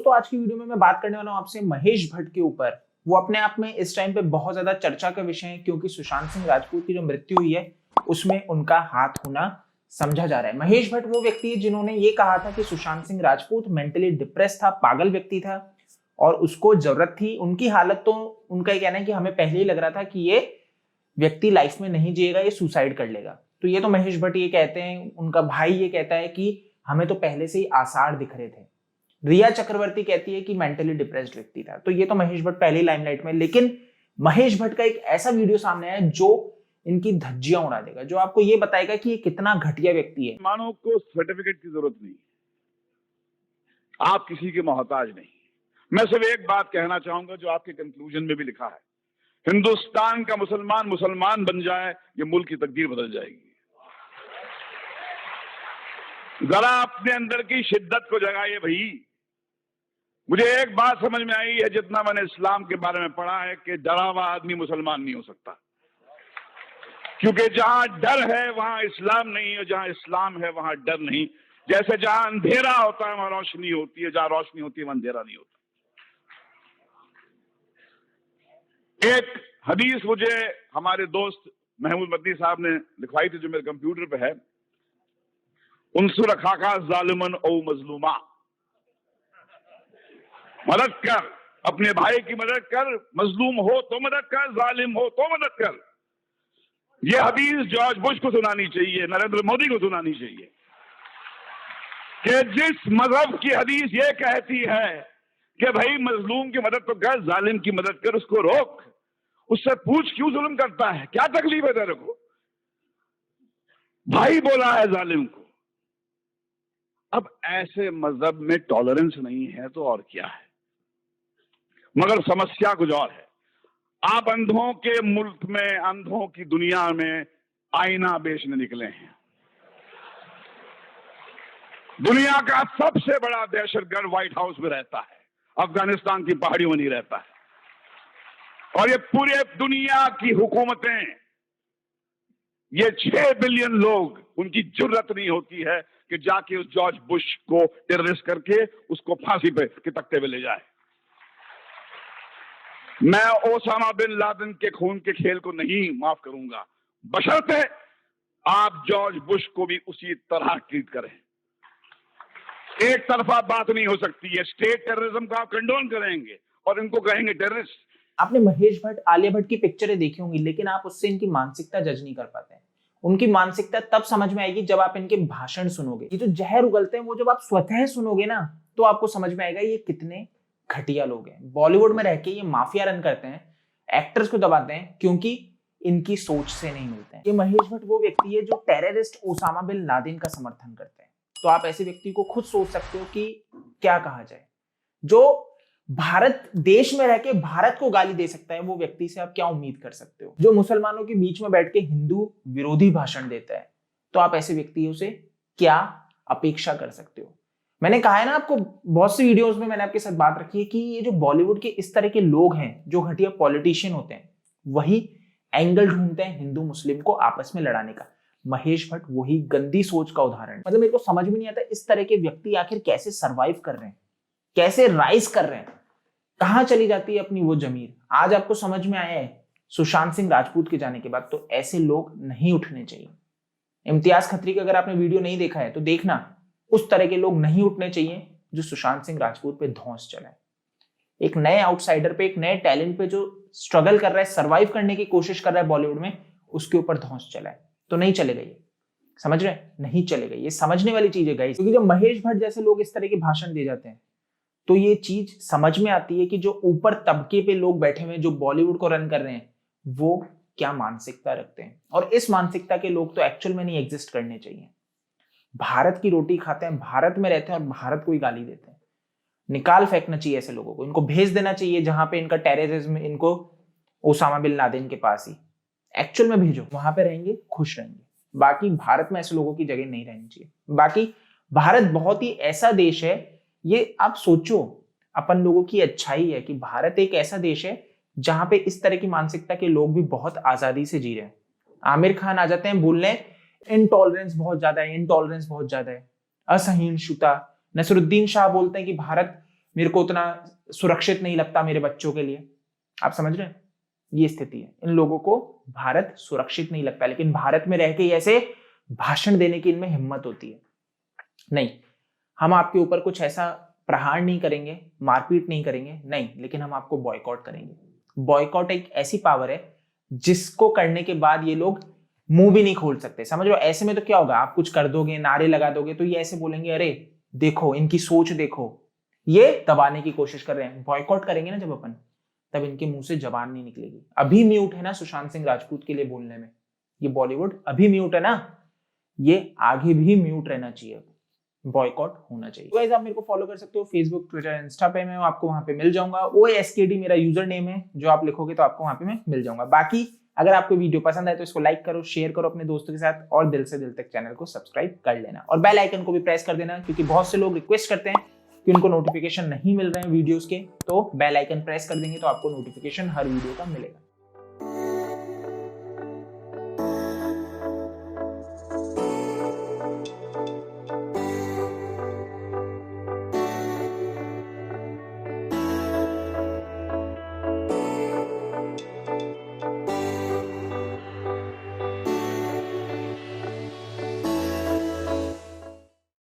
दोस्तों आज की वीडियो में मैं बात करने वाला हूं आपसे महेश भट्ट के ऊपर। वो अपने आप में इस टाइम पे बहुत ज्यादा चर्चा का विषय है क्योंकि सुशांत सिंह राजपूत की जो मृत्यु हुई है उसमें उनका हाथ होना समझा जा रहा है। महेश भट्ट वो व्यक्ति है जिन्होंने ये कहा था कि सुशांत सिंह राजपूत मेंटली डिप्रेस था, पागल व्यक्ति था और उसको जरूरत थी। उनकी हालत तो उनका ये कहना है कि हमें पहले ही लग रहा था कि ये व्यक्ति लाइफ में नहीं जिएगा, ये सुसाइड कर लेगा। तो ये तो महेश भट्ट ये कहते हैं, उनका भाई ये कहता है कि हमें तो पहले से ही आसार दिख रहे थे। रिया चक्रवर्ती कहती है कि मेंटली डिप्रेस्ड व्यक्ति था। तो ये तो महेश भट्ट पहले ही लाइमलाइट में, लेकिन महेश भट्ट का एक ऐसा वीडियो सामने आया जो इनकी धज्जियां उड़ा देगा, जो आपको ये बताएगा कि ये कितना घटिया व्यक्ति है। मानो को सर्टिफिकेट की जरूरत नहीं, आप किसी के मोहताज नहीं। मैं सिर्फ एक बात कहना चाहूंगा जो आपके कंक्लूजन में भी लिखा है, हिंदुस्तान का मुसलमान मुसलमान बन जाए, ये मुल्क की तकदीर बदल जाएगी। जरा अपने अंदर की शिद्दत को जगाइए भाई। मुझे एक बात समझ में आई है, जितना मैंने इस्लाम के बारे में पढ़ा है, कि डरा हुआ आदमी मुसलमान नहीं हो सकता, क्योंकि जहां डर है वहां इस्लाम नहीं है, जहां इस्लाम है वहां डर नहीं। जैसे जहां अंधेरा होता है वहां रोशनी होती है, जहां रोशनी होती है वहां अंधेरा नहीं होता। एक हदीस मुझे हमारे दोस्त महमूद मदनी साहब ने लिखवाई थी, जो मेरे कंप्यूटर पे है। उनसुर अखाका जालिमन औ मजलूमा, मदद कर, अपने भाई की मदद कर, मजलूम हो तो मदद कर, जालिम हो तो मदद कर। यह हदीस जॉर्ज बुश को सुनानी चाहिए, नरेंद्र मोदी को सुनानी चाहिए, कि जिस मजहब की हदीस ये कहती है कि भाई मजलूम की मदद तो कर, जालिम की मदद कर, उसको रोक, उससे पूछ क्यों जुल्म करता है, क्या तकलीफ है तेरे को, भाई बोला है जालिम को। अब ऐसे मजहब में टॉलरेंस नहीं है तो और क्या है। मगर समस्या कुछ और है। आप अंधों के मुल्क में, अंधों की दुनिया में आईना बेचने निकले हैं। दुनिया का सबसे बड़ा दहशतगर्द व्हाइट हाउस में रहता है, अफगानिस्तान की पहाड़ियों में नहीं रहता है। और ये पूरे दुनिया की हुकूमतें, ये 6 बिलियन लोग, उनकी जुर्रत नहीं होती है कि जाके उस जॉर्ज बुश को टेररिस्ट करके उसको फांसी पे के तख्ते पे ले जाए। मैं ओसामा बिन लादेन के खून के खेल को नहीं माफ करूंगा, बशर्ते आप जॉर्ज बुश को भी उसी तरह ट्रीट करें। एक तरफा बात नहीं हो सकती है। स्टेट टेररिज्म का आप कंडोन करेंगे और इनको कहेंगे टेररिस्ट। आपने महेश भट्ट, आलिया भट्ट की पिक्चरें देखी होंगी, लेकिन आप उससे इनकी मानसिकता जज नहीं कर पाते हैं। उनकी मानसिकता तब समझ में आएगी जब आप इनके भाषण सुनोगे। ये जो जहर उगलते हैं वो जब आप स्वतः सुनोगे ना, तो आपको समझ में आएगा ये कितने घटिया लोग हैं। बॉलीवुड में रह के ये माफिया रन करते हैं, एक्टर्स को दबाते हैं क्योंकि इनकी सोच से नहीं मिलते हैं। ये महेश भट्ट वो व्यक्ति है जो टेररिस्ट ओसामा बिन लादेन का समर्थन करते हैं। तो आप ऐसे व्यक्ति को खुद सोच सकते हो कि क्या कहा जाए। जो भारत देश में रह के भारत को गाली दे सकता है, वो व्यक्ति से आप क्या उम्मीद कर सकते हो। जो मुसलमानों के बीच में बैठ के हिंदू विरोधी भाषण देता है, तो आप ऐसे व्यक्तियों से क्या अपेक्षा कर सकते हो। मैंने कहा है ना आपको, बहुत सी वीडियोस में मैंने आपके साथ बात रखी है कि ये जो बॉलीवुड के इस तरह के लोग हैं, जो घटिया पॉलिटिशियन होते हैं, वही एंगल ढूंढते हैं हिंदू मुस्लिम को आपस में लड़ाने का। महेश भट्ट वही गंदी सोच का उदाहरण। मतलब मेरे को समझ में नहीं आता इस तरह के व्यक्ति आखिर कैसे सरवाइव कर रहे हैं, कैसे राइज कर रहे हैं, कहां चली जाती है अपनी वो जमीर। आज आपको समझ में आया है सुशांत सिंह राजपूत के जाने के बाद, तो ऐसे लोग नहीं उठने चाहिए। इम्तियाज खत्री का अगर आपने वीडियो नहीं देखा है तो देखना, उस तरह के लोग नहीं उठने चाहिए जो सुशांत सिंह राजपूत पे धौंस चलाए। एक नए आउटसाइडर पे, एक नए टैलेंट पे जो स्ट्रगल कर रहा है, सरवाइव करने की कोशिश कर रहा है बॉलीवुड में, उसके ऊपर धौंस चलाए तो नहीं चलेगा। ये समझ रहे हैं, नहीं चलेगा। ये समझने वाली चीज है गाइस, क्योंकि जब महेश भट्ट जैसे लोग इस तरह के भाषण दे जाते हैं तो ये चीज समझ में आती है कि जो ऊपर तबके पे लोग बैठे हुए हैं, जो बॉलीवुड को रन कर रहे हैं, वो क्या मानसिकता रखते हैं। और इस मानसिकता के लोग तो एक्चुअल में नहीं एग्जिस्ट करने चाहिए। भारत की रोटी खाते हैं, भारत में रहते हैं और भारत को ही गाली देते हैं। निकाल फेंकना चाहिए ऐसे लोगों को, इनको भेज देना चाहिए जहां पे इनका टेररिज्म, इनको ओसामा बिन लादेन के पास ही एक्चुअल में भेजो, वहां पे रहेंगे, खुश रहेंगे। बाकी भारत में ऐसे लोगों की जगह नहीं रहनी चाहिए। बाकी भारत बहुत ही ऐसा देश है, ये आप सोचो, अपन लोगों की अच्छाई है कि भारत एक ऐसा देश है जहां पे इस तरह की मानसिकता के लोग भी बहुत आजादी से जी रहे हैं। आमिर खान आ जाते हैं बोलने, इंटॉलरेंस बहुत ज्यादा है, इंटॉलरेंस बहुत ज्यादा है, असहिष्णुता। नसरुद्दीन शाह बोलते हैं कि भारत मेरे को उतना सुरक्षित नहीं लगता मेरे बच्चों के लिए। आप समझ रहे हैं, ये स्थिति है। इन लोगों को भारत सुरक्षित नहीं लगता, लेकिन भारत में रह के ऐसे भाषण देने की इनमें हिम्मत होती है। नहीं, हम आपके ऊपर कुछ ऐसा प्रहार नहीं करेंगे, मारपीट नहीं करेंगे, नहीं, लेकिन हम आपको बॉयकॉट करेंगे। बॉयकॉट एक ऐसी पावर है जिसको करने के बाद ये लोग मुंह भी नहीं खोल सकते। समझ लो, ऐसे में तो क्या होगा, आप कुछ कर दोगे, नारे लगा दोगे, तो ये ऐसे बोलेंगे, अरे देखो इनकी सोच देखो, ये दबाने की कोशिश कर रहे हैं। बॉयकॉट करेंगे ना जब अपन, तब इनके मुंह से जबान नहीं निकलेगी। अभी म्यूट है ना सुशांत सिंह राजपूत के लिए बोलने में, ये बॉलीवुड अभी म्यूट है ना, ये आगे भी म्यूट रहना चाहिए, बॉयकॉट होना चाहिए। गाइस, आप मेरे को फॉलो कर सकते हो फेसबुक, ट्विटर, इंस्टा पे, मैं आपको वहां पे मिल जाऊंगा। OASKD मेरा यूजर नेम है, जो आप लिखोगे तो आपको वहां पे मैं मिल जाऊंगा। बाकी अगर आपको वीडियो पसंद आए तो इसको लाइक करो, शेयर करो अपने दोस्तों के साथ, और दिल से दिल तक चैनल को सब्सक्राइब कर लेना, और बेल आइकन को भी प्रेस कर देना, क्योंकि बहुत से लोग रिक्वेस्ट करते हैं कि उनको नोटिफिकेशन नहीं मिल रहे हैं वीडियोस के, तो बेल आइकन प्रेस कर देंगे तो आपको नोटिफिकेशन हर वीडियो का मिलेगा।